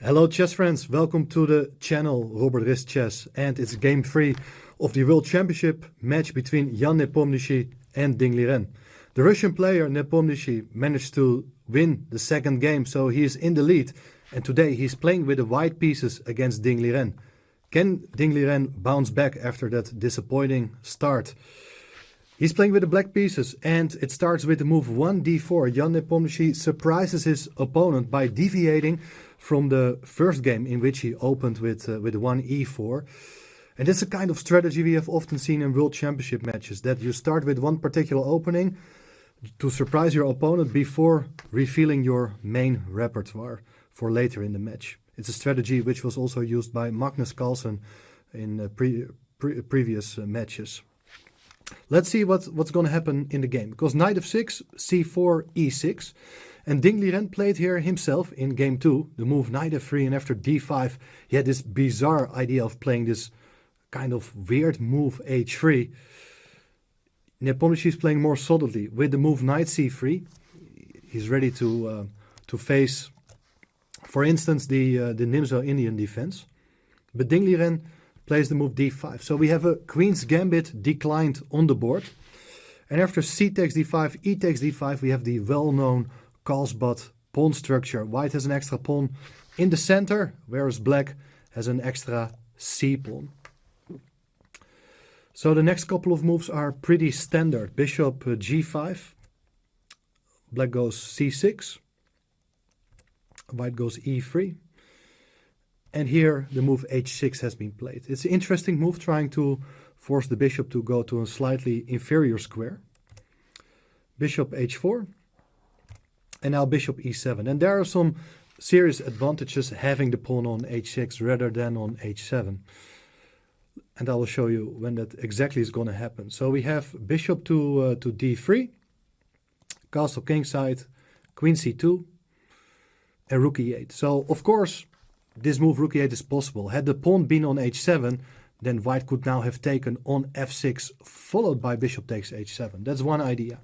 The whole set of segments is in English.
Hello chess friends, welcome to the channel Robert Risk Chess, and it's game 3 of the World Championship match between Jan Nepomniachtchi and Ding Liren. The Russian player Nepomniachtchi managed to win the second game, so he is in the lead, and today he's playing with the white pieces against Ding Liren. Can Ding Liren bounce back after that disappointing start? He's playing with the black pieces, and it starts with the move 1d4. Jan Nepomniachtchi surprises his opponent by deviating from the first game in which he opened with 1e4. And it's a kind of strategy we have often seen in World Championship matches, that you start with one particular opening to surprise your opponent before revealing your main repertoire for later in the match. It's a strategy which was also used by Magnus Carlsen in previous matches. Let's see what's going to happen in the game. Because knight f6, c4, e6. And Ding Liren played here himself in game 2. The move knight f3, and after d5 he had this bizarre idea of playing this kind of weird move h3. Nepomniachtchi is playing more solidly. With the move knight c3, he's ready to face, for instance, the Nimzo Indian defense. But Ding Liren plays the move d5. So we have a queen's gambit declined on the board. And after c takes d5, e takes d5, we have the well-known Carlsbad pawn structure. White has an extra pawn in the center, whereas black has an extra c pawn. So the next couple of moves are pretty standard. Bishop g5, black goes c6, white goes e3. And here the move h6 has been played. It's an interesting move, trying to force the bishop to go to a slightly inferior square. Bishop h4. And now bishop e7. And there are some serious advantages having the pawn on h6 rather than on h7. And I will show you when that exactly is going to happen. So we have bishop to d3, castle kingside, queen c2, and rook e8. So of course this move rook e8 is possible. Had the pawn been on h7, then white could now have taken on f6 followed by bishop takes h7. That's one idea.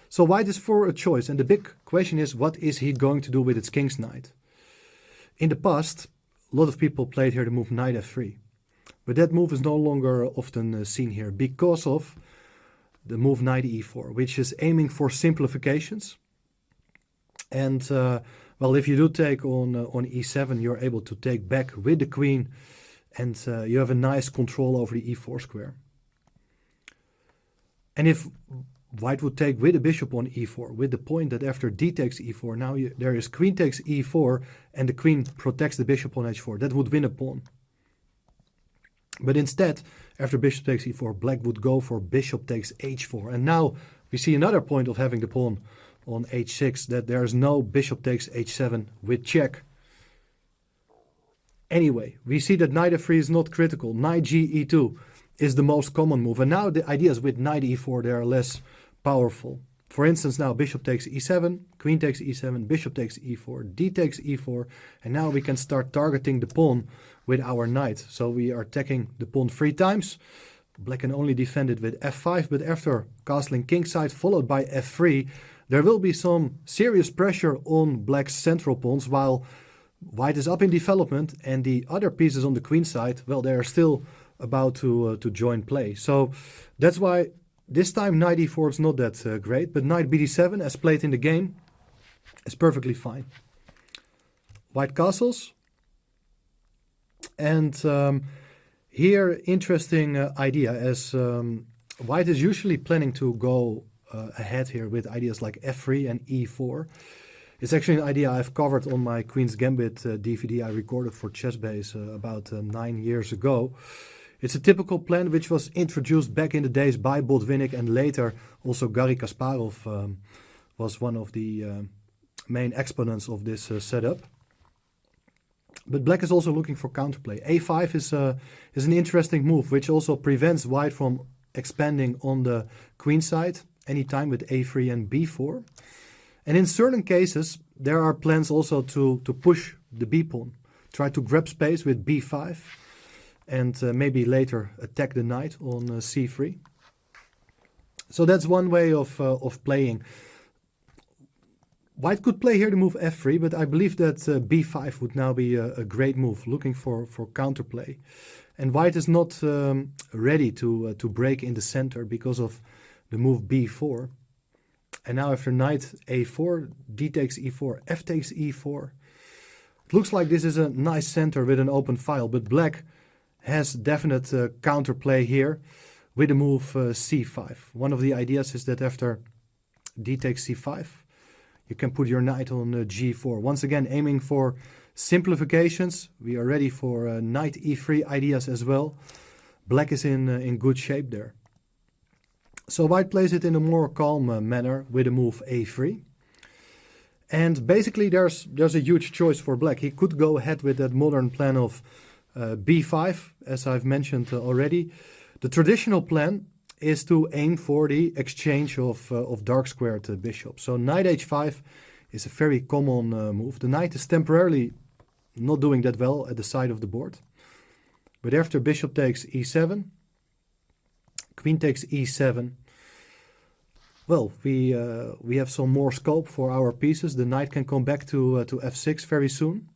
So white is for a choice, and the big question is, what is he going to do with its king's knight? In the past, a lot of people played here the move knight f3. But that move is no longer often seen here because of the move knight e4, which is aiming for simplifications. And well, if you do take on e7, you're able to take back with the queen, and you have a nice control over the e4 square. And if white would take with the bishop on e4, with the point that after d takes e4, now there is queen takes e4, and the queen protects the bishop on h4. That would win a pawn. But instead, after bishop takes e4, black would go for bishop takes h4. And now we see another point of having the pawn on h6, that there is no bishop takes h7 with check. Anyway, we see that knight f3 is not critical. Knight g e2 is the most common move. And now the ideas with knight e4, they are less powerful. For instance, now bishop takes e7, queen takes e7, bishop takes e4, d takes e4. And now we can start targeting the pawn with our knight. So we are attacking the pawn 3 times. Black can only defend it with f5, but after castling kingside followed by f3, there will be some serious pressure on black's central pawns, while white is up in development, and the other pieces on the queen side, well, they are still about to join play. So that's why this time knight e4 is not that great, but knight bd7, as played in the game, is perfectly fine. White castles. And here, interesting idea, as white is usually planning to go ahead here with ideas like f3 and e4. It's actually an idea I've covered on my Queen's Gambit DVD I recorded for ChessBase about 9 years ago. It's a typical plan which was introduced back in the days by Botvinnik, and later also Garry Kasparov was one of the main exponents of this setup. But black is also looking for counterplay. a5 is an interesting move, which also prevents white from expanding on the queen side anytime with a3 and b4. And in certain cases, there are plans also to push the b pawn, try to grab space with b5, and maybe later attack the knight on c3. So that's one way of playing. White could play here the move f3, but I believe that b5 would now be a great move, looking for counterplay. And white is not ready to break in the center because of the move b4. And now after knight a4, d takes e4, f takes e4. It looks like this is a nice center with an open file, but black has definite counterplay here with the move c5. One of the ideas is that after d takes c5, you can put your knight on g4. Once again, aiming for simplifications. We are ready for knight e3 ideas as well. Black is in good shape there. So white plays it in a more calm manner with the move a3. And basically there's a huge choice for black. He could go ahead with that modern plan of b5, as I've mentioned already. The traditional plan is to aim for the exchange of dark squared bishops. So knight h5 is a very common move. The knight is temporarily not doing that well at the side of the board. But after bishop takes e7, queen takes e7, well, we have some more scope for our pieces. The knight can come back to f6 very soon.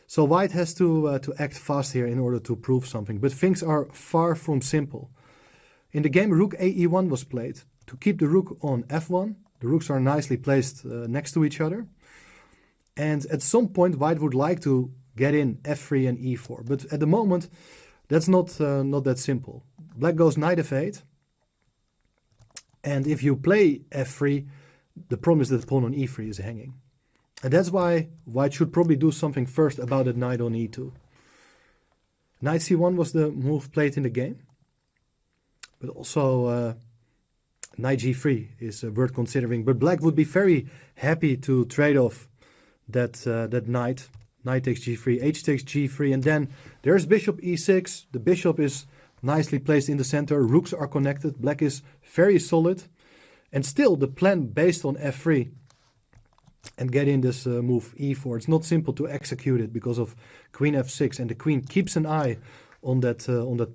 So white has to act fast here in order to prove something. But things are far from simple. In the game, rook ae1 was played to keep the rook on f1. The rooks are nicely placed next to each other. And at some point, white would like to get in f3 and e4. But at the moment, that's not that simple. Black goes knight f8. And if you play f3, the problem is that the pawn on e3 is hanging. And that's why white should probably do something first about that knight on e2. Knight c1 was the move played in the game. But also knight g3 is worth considering. But black would be very happy to trade off that knight. Knight takes g3, h takes g3, and then there's bishop e6. The bishop is nicely placed in the center. Rooks are connected. Black is very solid. And still the plan based on f3 and get in this move e4. It's not simple to execute it because of queen f6, and the queen keeps an eye on that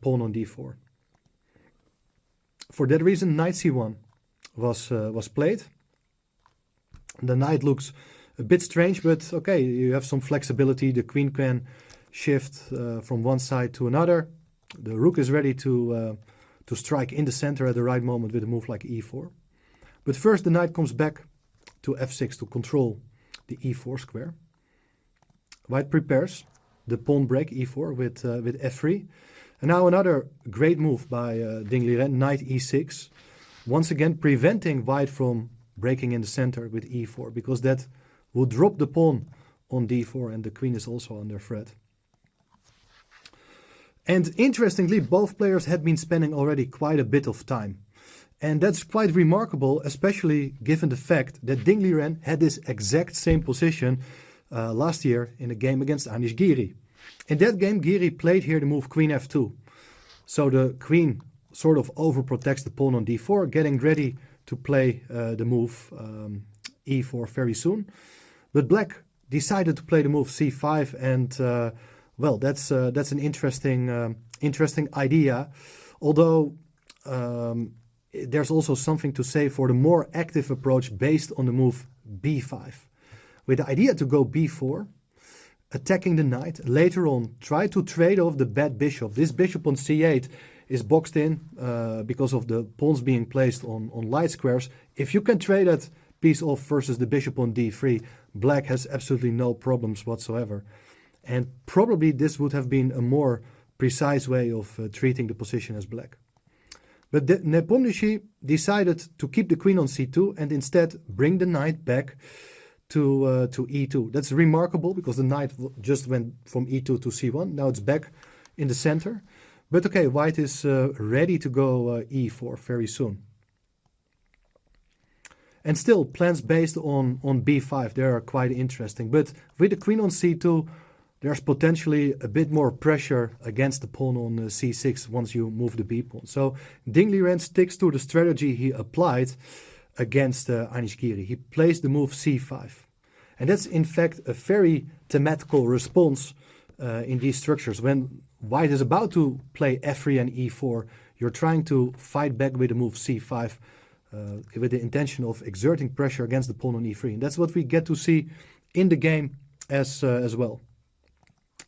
pawn on d4. For that reason, knight c1 was played. The knight looks a bit strange, but okay, you have some flexibility. The queen can shift from one side to another. The rook is ready to strike in the center at the right moment with a move like e4. But first the knight comes back to f6 to control the e4 square. White prepares the pawn break e4 with f3. And now another great move by Liren, knight e6. Once again preventing white from breaking in the center with e4, because that will drop the pawn on d4 and the queen is also under threat. And interestingly, both players had been spending already quite a bit of time. And that's quite remarkable, especially given the fact that Liren had this exact same position last year in a game against Anish Giri. In that game, Giri played here the move queen f2. So the queen sort of overprotects the pawn on d4, getting ready to play the move e4 very soon. But black decided to play the move c5, and well, that's an interesting idea. Although there's also something to say for the more active approach based on the move b5. With the idea to go b4, attacking the knight, later on try to trade off the bad bishop. This bishop on c8 is boxed in because of the pawns being placed on light squares. If you can trade that piece off versus the bishop on d3, black has absolutely no problems whatsoever. And probably this would have been a more precise way of treating the position as black. But Nepomniachtchi decided to keep the queen on c2 and instead bring the knight back to e2. That's remarkable because the knight just went from e2 to c1. Now it's back in the center. But okay, white is ready to go e4 very soon. And still, plans based on b5, they are quite interesting. But with the queen on c2, there's potentially a bit more pressure against the pawn on c6 once you move the b-pawn. So Liren sticks to the strategy he applied against Anish Giri. He plays the move c5. And that's in fact a very thematical response in these structures. When white is about to play f3 and e4, you're trying to fight back with the move c5 with the intention of exerting pressure against the pawn on e3. And that's what we get to see in the game as well.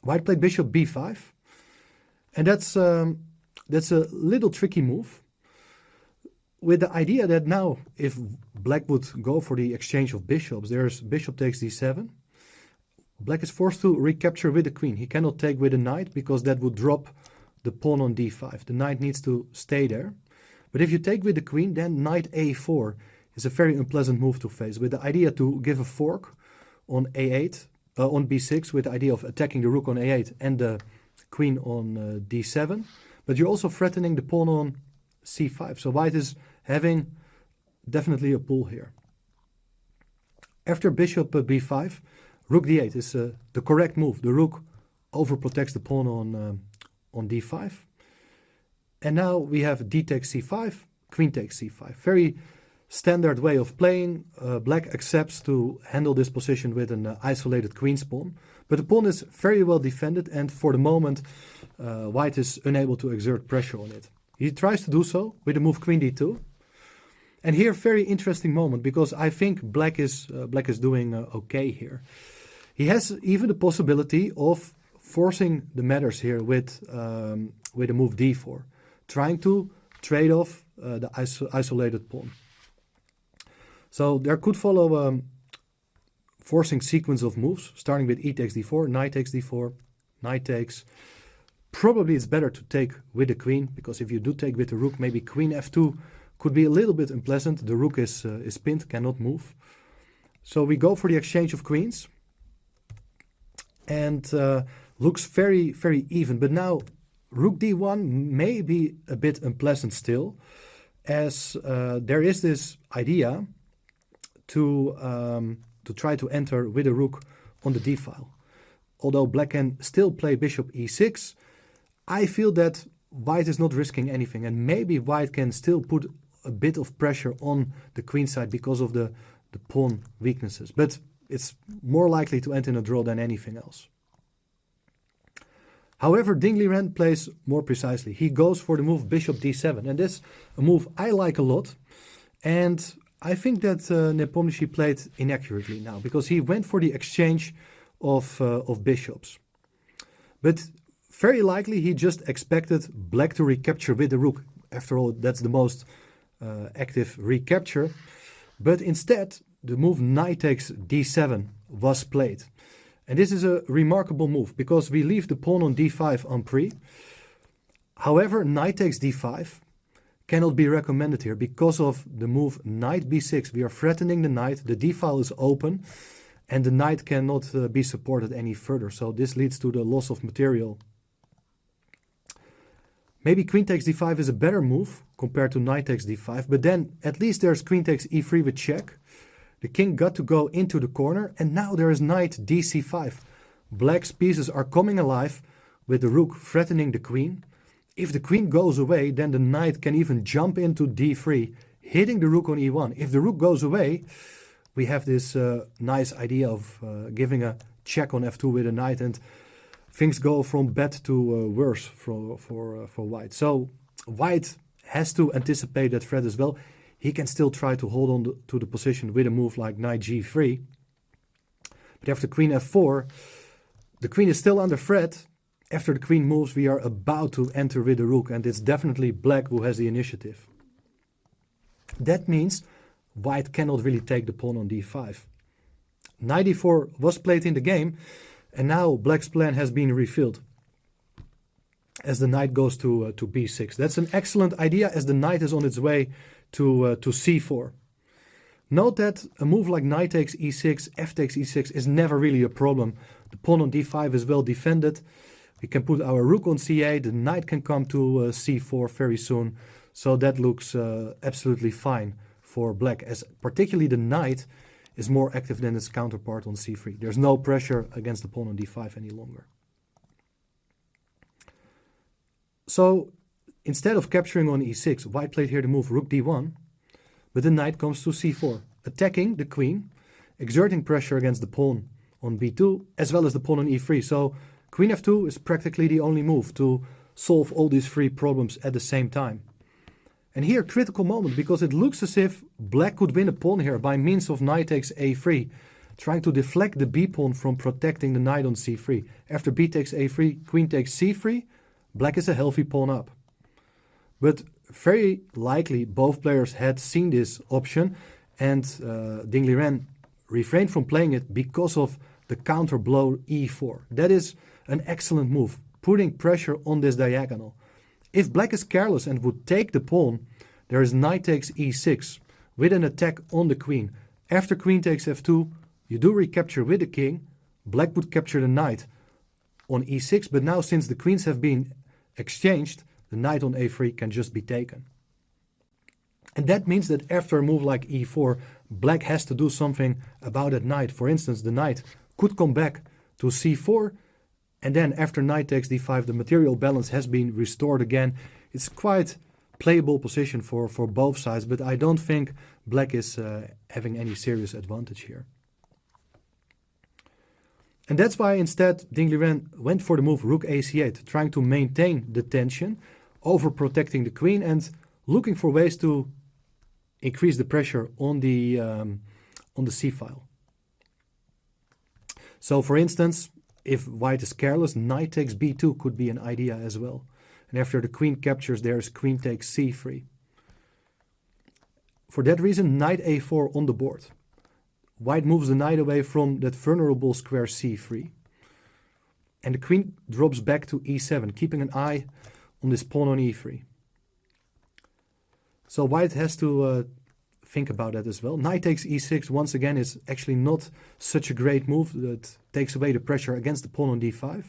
White played bishop b5, and that's a little tricky move, with the idea that now if black would go for the exchange of bishops, there's bishop takes d7. Black is forced to recapture with the queen. He cannot take with the knight because that would drop the pawn on d5. The knight needs to stay there. But if you take with the queen, then knight a4 is a very unpleasant move to face, with the idea to give a fork on a8, on b6, with the idea of attacking the rook on a8 and the queen on d7. But you're also threatening the pawn on c5. So white is having definitely a pull here. After bishop b5, rook d8 is the correct move. The rook overprotects the pawn on d5. And now we have d takes c5, queen takes c5. Very standard way of playing. Black accepts to handle this position with an isolated queen's pawn. But the pawn is very well defended, and for the moment white is unable to exert pressure on it. He tries to do so with the move queen d2. And here, very interesting moment, because I think black is doing okay here. He has even the possibility of forcing the matters here with a move d4, trying to trade off the isolated pawn. So there could follow a forcing sequence of moves, starting with e takes d4, knight takes. Probably it's better to take with the queen, because if you do take with the rook, maybe queen f2 could be a little bit unpleasant. The rook is pinned, cannot move. So we go for the exchange of queens. And looks very, very even. But now rook d1 may be a bit unpleasant still, as there is this idea to try to enter with a rook on the d file. Although black can still play bishop e6, I feel that white is not risking anything, and maybe white can still put a bit of pressure on the queen side because of the pawn weaknesses. But it's more likely to end in a draw than anything else. However, Liren plays more precisely. He goes for the move bishop d7, and that's a move I like a lot. And I think that Nepomniachtchi played inaccurately now, because he went for the exchange of bishops. But very likely he just expected black to recapture with the rook. After all, that's the most active recapture. But instead, the move knight takes d7 was played. And this is a remarkable move, because we leave the pawn on d5 en prise. However, knight takes d5 cannot be recommended here because of the move knight b6. We are threatening the knight, the d file is open, and the knight cannot be supported any further. So this leads to the loss of material. Maybe queen takes d5 is a better move compared to knight takes d5, but then at least there's queen takes e3 with check. The king got to go into the corner, and now there is knight dc5. Black's pieces are coming alive with the rook threatening the queen. If the queen goes away, then the knight can even jump into d3, hitting the rook on e1. If the rook goes away, we have this nice idea of giving a check on f2 with a knight, and things go from bad to worse for white. So white has to anticipate that threat as well. He can still try to hold on to the position with a move like knight g3. But after queen f4, the queen is still under threat. After the queen moves, we are about to enter with the rook, and it's definitely black who has the initiative. That means white cannot really take the pawn on d5. Knight d4 was played in the game, and now black's plan has been refilled as the knight goes to b6. That's an excellent idea, as the knight is on its way to c4. Note that a move like knight takes e6, f takes e6 is never really a problem. The pawn on d5 is well defended. We can put our rook on c8, the knight can come to c4 very soon. So that looks absolutely fine for black, as particularly the knight is more active than its counterpart on c3. There's no pressure against the pawn on d5 any longer. So instead of capturing on e6, white played here the move rook d1, but the knight comes to c4, attacking the queen, exerting pressure against the pawn on b2, as well as the pawn on e3. So queen f2 is practically the only move to solve all these three problems at the same time. And here, critical moment, because it looks as if black could win a pawn here by means of knight takes a3, trying to deflect the b pawn from protecting the knight on c3. After b takes a3, queen takes c3, black is a healthy pawn up. But very likely both players had seen this option, and Liren refrained from playing it because of the counter blow e4. That is an excellent move, putting pressure on this diagonal. If black is careless and would take the pawn, there is knight takes e6 with an attack on the queen. After queen takes f2, you do recapture with the king. Black would capture the knight on e6, but now since the queens have been exchanged, the knight on a3 can just be taken. And that means that after a move like e4, black has to do something about that knight. For instance, the knight could come back to c4, and then after knight takes d5, the material balance has been restored again. It's quite playable position for both sides, but I don't think black is having any serious advantage here. And that's why instead Liren went for the move rook ac8, trying to maintain the tension, over protecting the queen and looking for ways to increase the pressure on the c-file. So for instance, if white is careless, knight takes b2 could be an idea as well. And after the queen captures, there's queen takes c3. For that reason, knight a4 on the board. White moves the knight away from that vulnerable square c3. And the queen drops back to e7, keeping an eye on this pawn on e3. So white has to think about that as well. Knight takes e6 once again is actually not such a great move that takes away the pressure against the pawn on d5.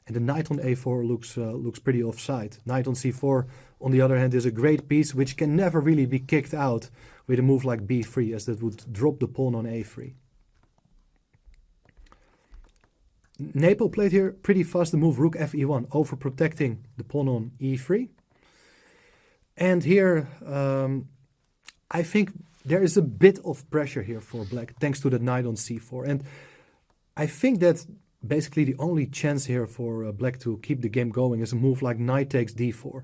And the knight on a4 looks pretty offside. Knight on c4, on the other hand, is a great piece which can never really be kicked out with a move like b3, as that would drop the pawn on a3. Nepo played here pretty fast the move rook fe1, over protecting the pawn on e3. And here, I think there is a bit of pressure here for black, thanks to the knight on c4. And I think that basically the only chance here for black to keep the game going is a move like knight takes d4.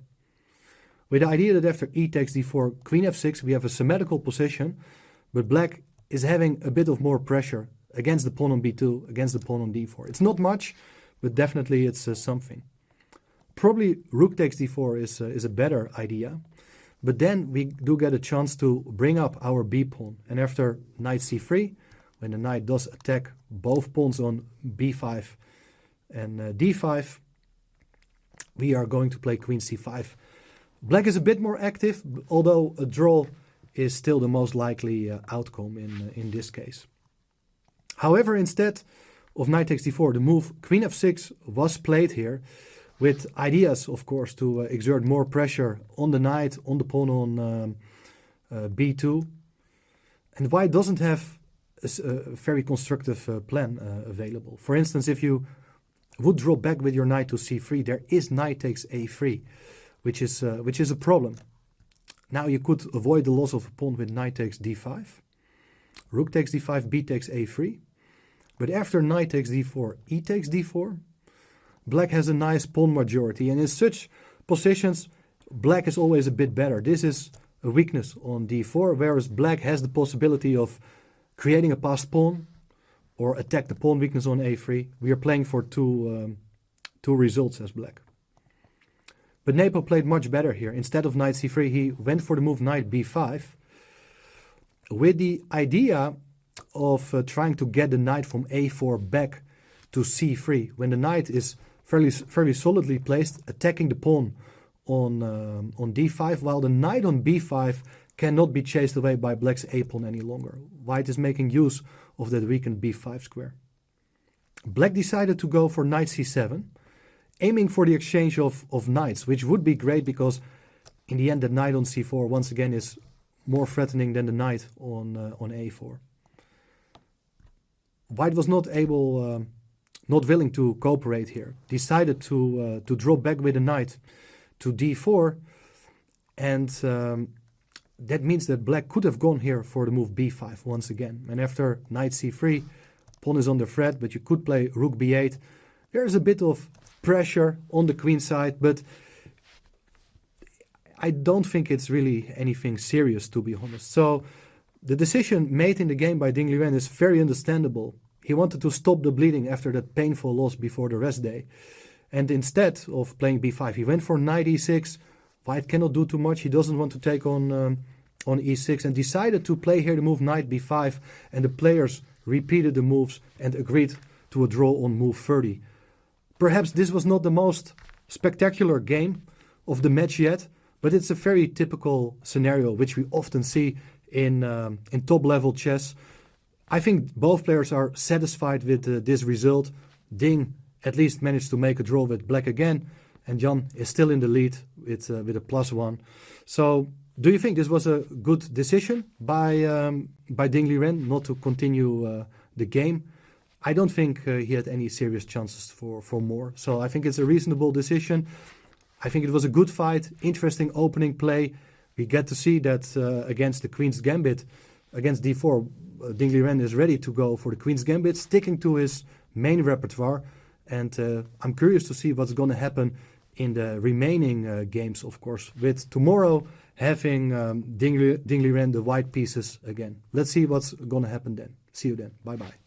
With the idea that after e takes d4, queen f6, we have a symmetrical position, but black is having a bit of more pressure against the pawn on b2, against the pawn on d4. It's not much, but definitely it's something. Probably rook takes d4 is a better idea, but then we do get a chance to bring up our b pawn. And after knight c3, when the knight does attack both pawns on b5 and d5, we are going to play queen c5. Black is a bit more active, although a draw is still the most likely outcome in this case. However, instead of knight takes d4, the move queen f6 was played here, with ideas, of course, to exert more pressure on the knight, on the pawn on b2. And white doesn't have a very constructive plan available. For instance, if you would drop back with your knight to c3, there is knight takes a3, which is a problem. Now you could avoid the loss of a pawn with knight takes d5, rook takes d5, b takes a3. But after knight takes d4, e takes d4, black has a nice pawn majority. And in such positions, black is always a bit better. This is a weakness on d4, whereas black has the possibility of creating a passed pawn or attack the pawn weakness on a3. We are playing for two results as black. But Nepo played much better here. Instead of knight c3, he went for the move knight b5 with the idea of trying to get the knight from a4 back to c3. When the knight is very solidly placed, attacking the pawn on d5, while the knight on b5 cannot be chased away by black's a pawn any longer. White is making use of that weakened b5 square. Black decided to go for knight c7, aiming for the exchange of knights, which would be great because in the end the knight on c4 once again is more threatening than the knight on a4. White was not willing to cooperate here. Decided to drop back with the knight to d4, and that means that black could have gone here for the move b5 once again. And after knight c3, pawn is on the threat, but you could play rook b8. There is a bit of pressure on the queen side, but I don't think it's really anything serious, to be honest. So the decision made in the game by Ding Liren is very understandable. He wanted to stop the bleeding after that painful loss before the rest day. And instead of playing b5, he went for knight e6. White cannot do too much. He doesn't want to take on e6 and decided to play here the move knight b5. And the players repeated the moves and agreed to a draw on move 30. Perhaps this was not the most spectacular game of the match yet, but it's a very typical scenario which we often see in top-level chess. I think both players are satisfied with this result. Ding at least managed to make a draw with black again, and Jan is still in the lead with a +1. So, do you think this was a good decision by Ding Liren not to continue the game? I don't think he had any serious chances for more. So I think it's a reasonable decision. I think it was a good fight, interesting opening play. We get to see that against the Queen's Gambit, against d4, Ding Liren is ready to go for the Queen's Gambit, sticking to his main repertoire. And I'm curious to see what's going to happen in the remaining games, of course, with tomorrow having Ding Liren the white pieces again. Let's see what's going to happen then. See you then. Bye-bye.